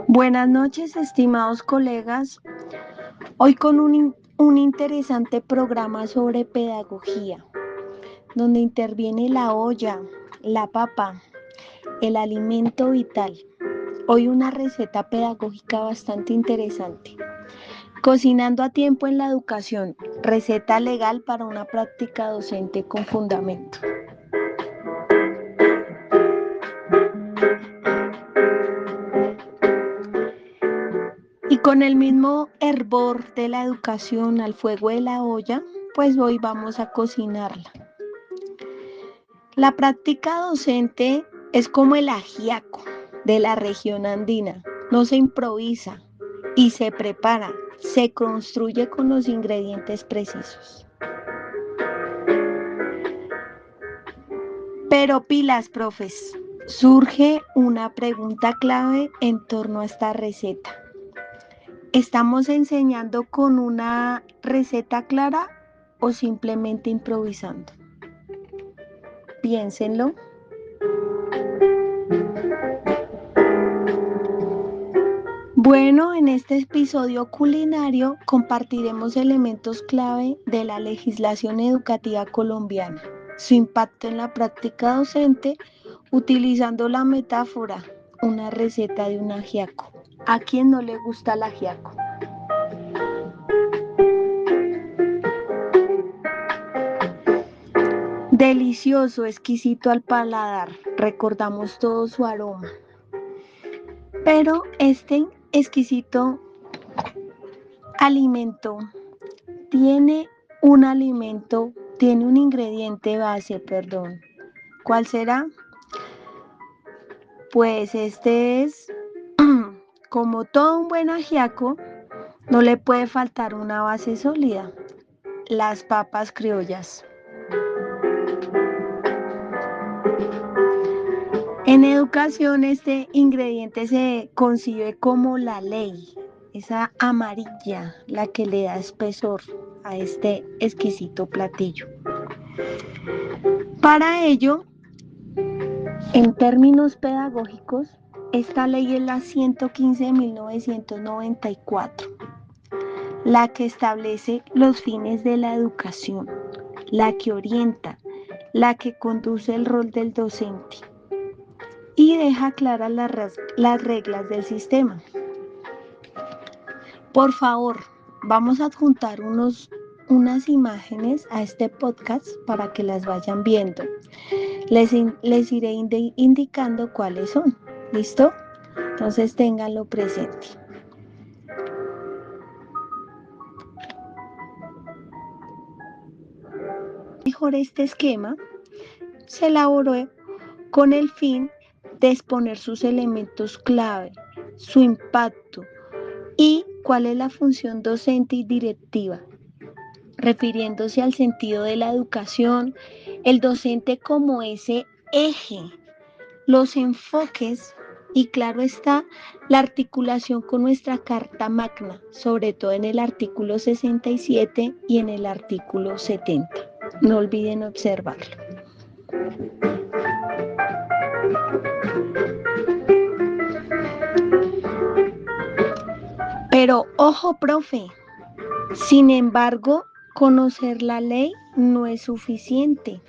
Buenas noches, estimados colegas. Hoy con un interesante programa sobre pedagogía, donde interviene la olla, la papa, el alimento vital. Hoy una receta pedagógica bastante interesante. Cocinando a tiempo en la educación, receta legal para una práctica docente con fundamento. Y con el mismo hervor de la educación al fuego de la olla, pues hoy vamos a cocinarla. La práctica docente es como el ajiaco de la región andina. No se improvisa y se prepara, se construye con los ingredientes precisos. Pero pilas, profes, surge una pregunta clave en torno a esta receta. ¿Estamos enseñando con una receta clara o simplemente improvisando? Piénsenlo. Bueno, en este episodio culinario compartiremos elementos clave de la legislación educativa colombiana, su impacto en la práctica docente, utilizando la metáfora, una receta de un ajiaco. ¿A quién no le gusta el ajiaco? Delicioso, exquisito al paladar, recordamos todo su aroma. Pero este exquisito alimento tiene un ingrediente base, perdón. ¿Cuál será? Pues este es, como todo un buen ajiaco, no le puede faltar una base sólida, las papas criollas. En educación este ingrediente se concibe como la ley, esa amarilla, la que le da espesor a este exquisito platillo. Para ello, en términos pedagógicos, esta ley es la 115 de 1994, la que establece los fines de la educación, la que orienta, la que conduce el rol del docente y deja claras las reglas del sistema. Por favor, vamos a adjuntar unas imágenes a este podcast para que las vayan viendo. Les iré indicando cuáles son. ¿Listo? Entonces ténganlo presente. Mejor este esquema se elaboró con el fin de exponer sus elementos clave, su impacto y cuál es la función docente y directiva, refiriéndose al sentido de la educación, el docente como ese eje, los enfoques y claro está la articulación con nuestra Carta Magna, sobre todo en el artículo 67 y en el artículo 70. No olviden observarlo. Pero ojo, profe, sin embargo, conocer la ley no es suficiente.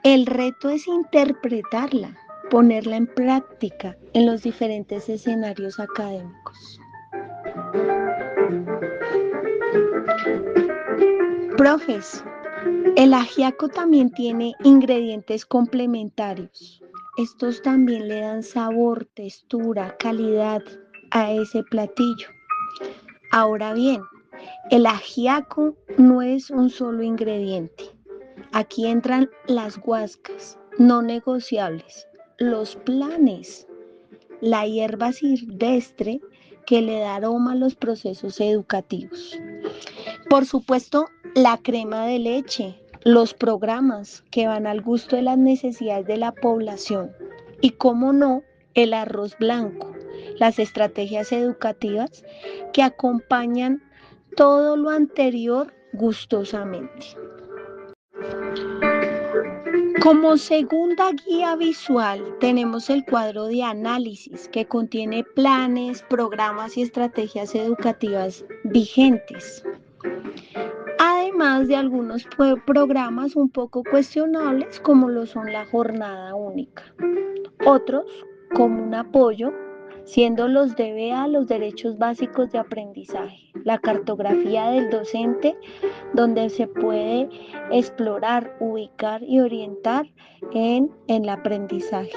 El reto es interpretarla, ponerla en práctica en los diferentes escenarios académicos. Profes, el ajiaco también tiene ingredientes complementarios. Estos también le dan sabor, textura, calidad a ese platillo. Ahora bien, el ajiaco no es un solo ingrediente. Aquí entran las guascas, no negociables, los planes, la hierba silvestre que le da aroma a los procesos educativos. Por supuesto, la crema de leche, los programas que van al gusto de las necesidades de la población y, cómo no, el arroz blanco, las estrategias educativas que acompañan todo lo anterior gustosamente. Como segunda guía visual tenemos el cuadro de análisis que contiene planes, programas y estrategias educativas vigentes. Además de algunos programas un poco cuestionables como lo son la jornada única. Otros como un apoyo, siendo los DBA los derechos básicos de aprendizaje, la cartografía del docente, donde se puede explorar, ubicar y orientar en el aprendizaje,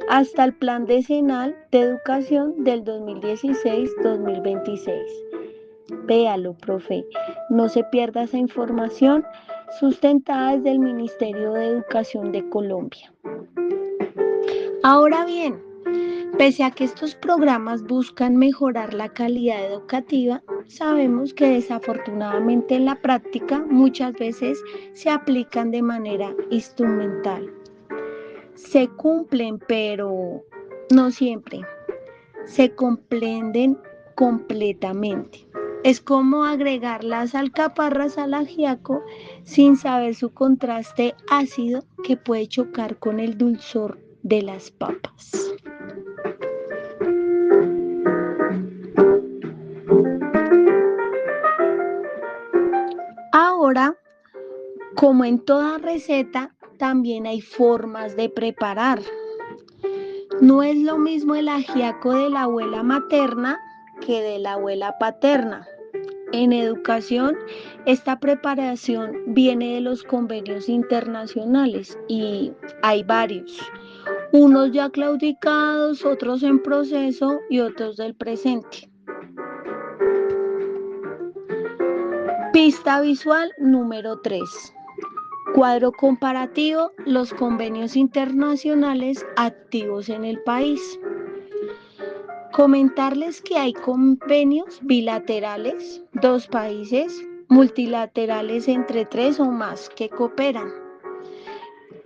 hasta el Plan Decenal de Educación del 2016-2026. Véalo, profe, no se pierda esa información sustentada desde el Ministerio de Educación de Colombia. Ahora bien, pese a que estos programas buscan mejorar la calidad educativa, sabemos que desafortunadamente en la práctica muchas veces se aplican de manera instrumental. Se cumplen, pero no siempre. Se comprenden completamente. Es como agregar las alcaparras al ajiaco sin saber su contraste ácido que puede chocar con el dulzor de las papas. Ahora, como en toda receta, también hay formas de preparar. No es lo mismo el ajiaco de la abuela materna que de la abuela paterna. En educación, esta preparación viene de los convenios internacionales y hay varios. Unos ya claudicados, otros en proceso y otros del presente. Pista visual número 3. Cuadro comparativo, los convenios internacionales activos en el país. Comentarles que hay convenios bilaterales, 2 países, multilaterales entre 3 o más que cooperan.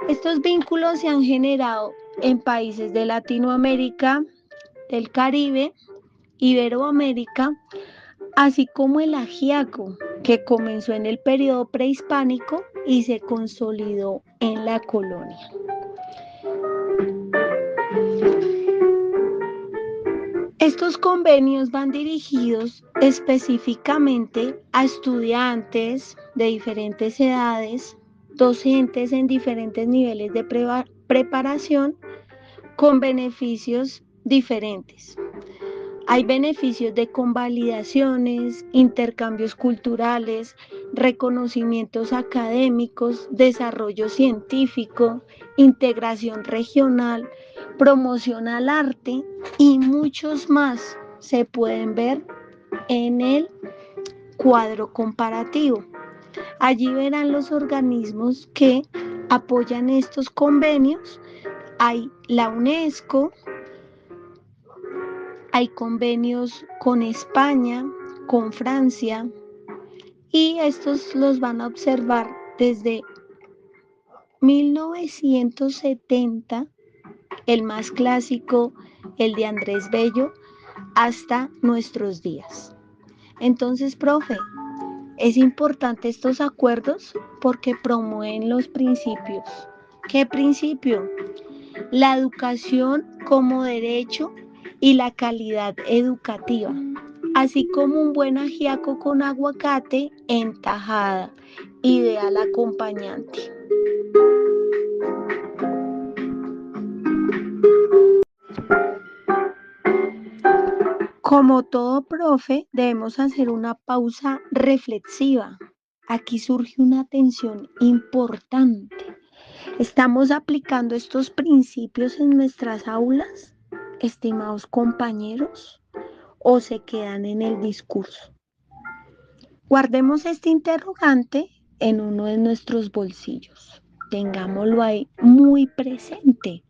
Estos vínculos se han generado en países de Latinoamérica, del Caribe, Iberoamérica, así como el ajiaco, que comenzó en el periodo prehispánico y se consolidó en la colonia. Estos convenios van dirigidos específicamente a estudiantes de diferentes edades, docentes en diferentes niveles de preparación, con beneficios diferentes. Hay beneficios de convalidaciones, intercambios culturales, reconocimientos académicos, desarrollo científico, integración regional, promoción al arte y muchos más se pueden ver en el cuadro comparativo. Allí verán los organismos que apoyan estos convenios. Hay la UNESCO, hay convenios con España, con Francia, y estos los van a observar desde 1970, el más clásico, el de Andrés Bello, hasta nuestros días. Entonces, profe, es importante estos acuerdos porque promueven los principios. ¿Qué principio? La educación como derecho y la calidad educativa, así como un buen ajiaco con aguacate en tajada, ideal acompañante. Como todo profe, debemos hacer una pausa reflexiva. Aquí surge una tensión importante. ¿Estamos aplicando estos principios en nuestras aulas, estimados compañeros, o se quedan en el discurso? Guardemos este interrogante en uno de nuestros bolsillos. Tengámoslo ahí muy presente,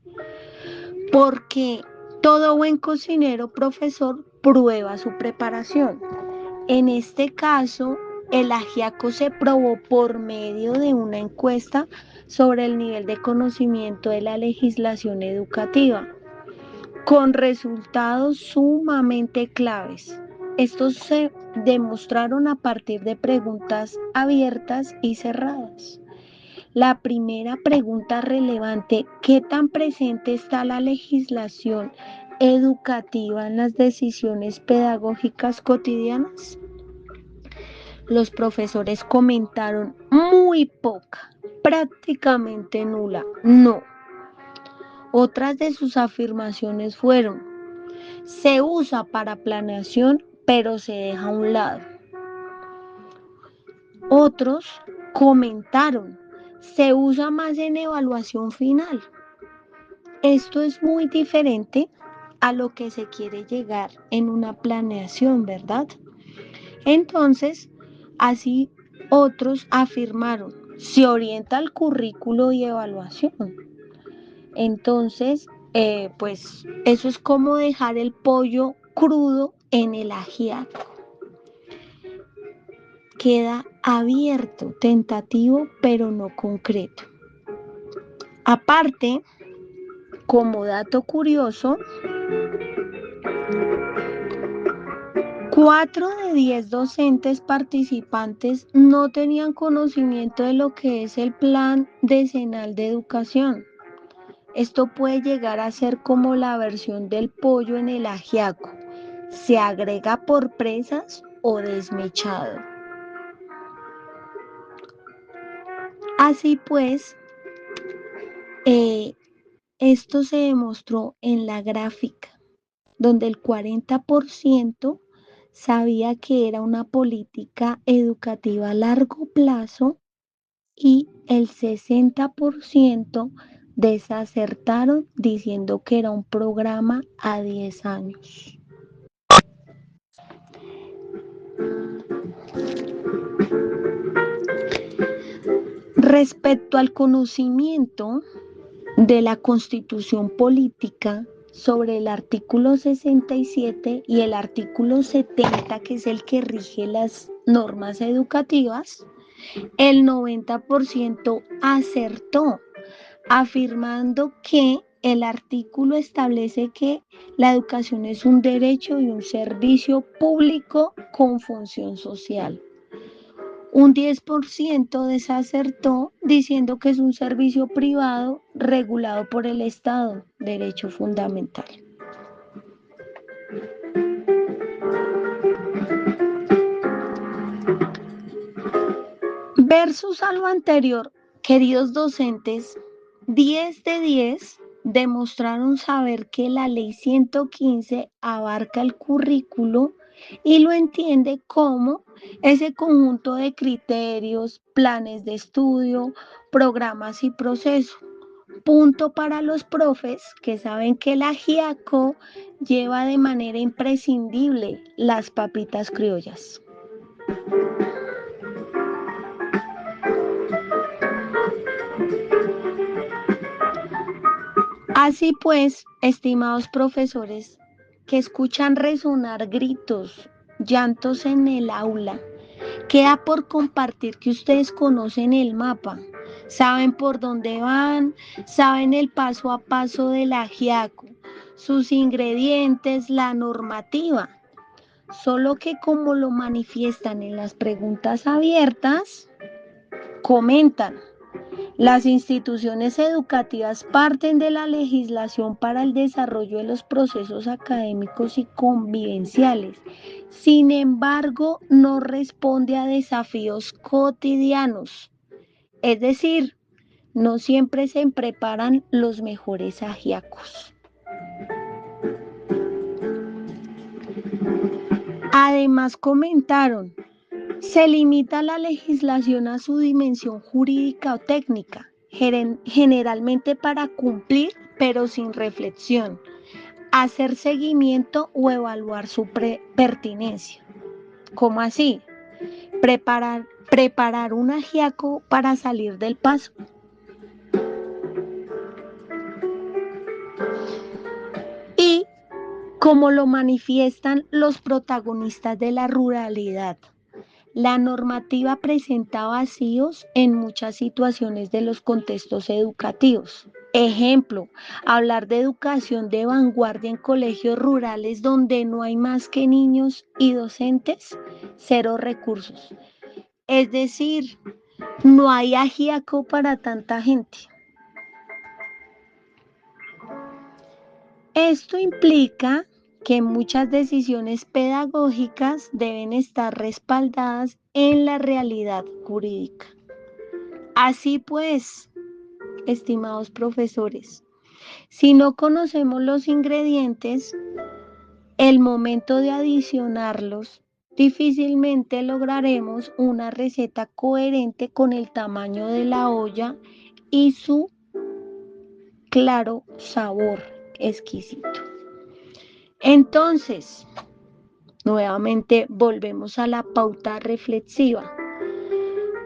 porque todo buen cocinero, profesor, prueba su preparación. En este caso, el ajiaco se probó por medio de una encuesta sobre el nivel de conocimiento de la legislación educativa, con resultados sumamente claves. Estos se demostraron a partir de preguntas abiertas y cerradas. La primera pregunta relevante: ¿qué tan presente está la legislación educativa en las decisiones pedagógicas cotidianas? Los profesores comentaron: muy poca, prácticamente nula, no. Otras de sus afirmaciones fueron: se usa para planeación, pero se deja a un lado. Otros comentaron: se usa más en evaluación final. Esto es muy diferente a lo que se quiere llegar en una planeación, ¿verdad? Entonces, así otros afirmaron: se orienta al currículo y evaluación. Entonces, pues eso es como dejar el pollo crudo en el ajiaco. Queda abierto, tentativo, pero no concreto. Aparte, como dato curioso, 4 de 10 docentes participantes no tenían conocimiento de lo que es el Plan Decenal de Educación. Esto puede llegar a ser como la versión del pollo en el ajiaco. Se agrega por presas o desmechado. Así pues, esto se demostró en la gráfica, donde el 40% sabía que era una política educativa a largo plazo y el 60% desacertaron diciendo que era un programa a 10 años. Respecto al conocimiento de la Constitución Política sobre el artículo 67 y el artículo 70, que es el que rige las normas educativas, el 90% acertó, afirmando que el artículo establece que la educación es un derecho y un servicio público con función social. Un 10% desacertó diciendo que es un servicio privado regulado por el Estado, derecho fundamental. Versus a lo anterior, queridos docentes, 10 de 10 demostraron saber que la ley 115 abarca el currículo y lo entiende como ese conjunto de criterios, planes de estudio, programas y procesos. Punto para los profes que saben que el ajiaco lleva de manera imprescindible las papitas criollas. Así pues, estimados profesores, que escuchan resonar gritos, llantos en el aula, queda por compartir que ustedes conocen el mapa, saben por dónde van, saben el paso a paso del ajiaco, sus ingredientes, la normativa. Solo que como lo manifiestan en las preguntas abiertas, comentan: las instituciones educativas parten de la legislación para el desarrollo de los procesos académicos y convivenciales. Sin embargo, no responde a desafíos cotidianos. Es decir, no siempre se preparan los mejores ajiacos. Además, comentaron: se limita la legislación a su dimensión jurídica o técnica, generalmente para cumplir, pero sin reflexión, hacer seguimiento o evaluar su pertinencia. ¿Cómo así? Preparar un ajiaco para salir del paso. Y como lo manifiestan los protagonistas de la ruralidad, la normativa presenta vacíos en muchas situaciones de los contextos educativos. Ejemplo, hablar de educación de vanguardia en colegios rurales donde no hay más que niños y docentes, cero recursos. Es decir, No hay ajíaco para tanta gente. Esto implica que muchas decisiones pedagógicas deben estar respaldadas en la realidad jurídica. Así pues, estimados profesores, si no conocemos los ingredientes, el momento de adicionarlos, difícilmente lograremos una receta coherente con el tamaño de la olla y su claro sabor exquisito. Entonces, nuevamente volvemos a la pauta reflexiva.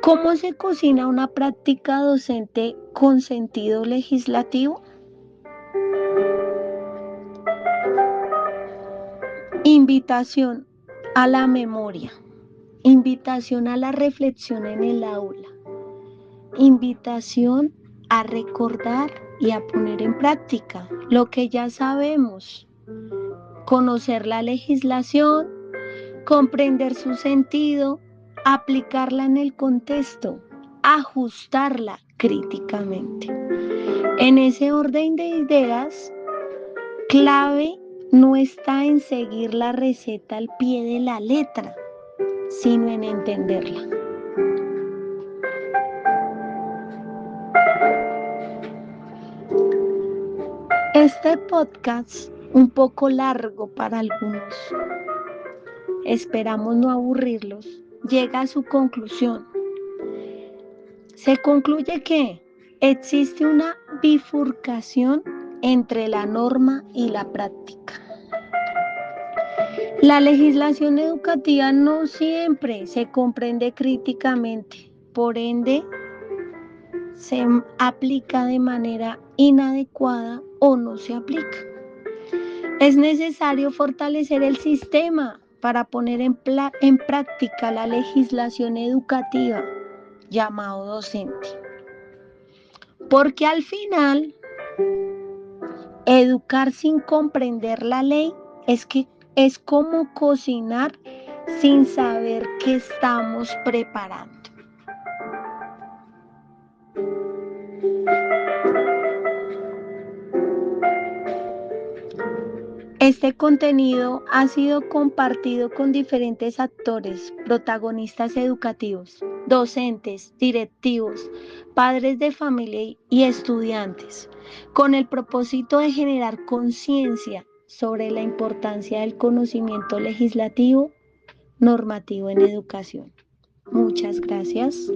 ¿Cómo se cocina una práctica docente con sentido legislativo? Invitación a la memoria, invitación a la reflexión en el aula, invitación a recordar y a poner en práctica lo que ya sabemos, conocer la legislación, comprender su sentido, aplicarla en el contexto, ajustarla críticamente. En ese orden de ideas, clave no está en seguir la receta al pie de la letra, sino en entenderla. Este podcast, un poco largo para algunos, esperamos no aburrirlos, llega a su conclusión. Se concluye que existe una bifurcación entre la norma y la práctica. La legislación educativa no siempre se comprende críticamente, por ende, se aplica de manera inadecuada o no se aplica. Es necesario fortalecer el sistema para poner en práctica la legislación educativa, llamado docente. Porque al final, educar sin comprender la ley es como cocinar sin saber qué estamos preparando. Este contenido ha sido compartido con diferentes actores, protagonistas educativos, docentes, directivos, padres de familia y estudiantes, con el propósito de generar conciencia sobre la importancia del conocimiento legislativo normativo en educación. Muchas gracias.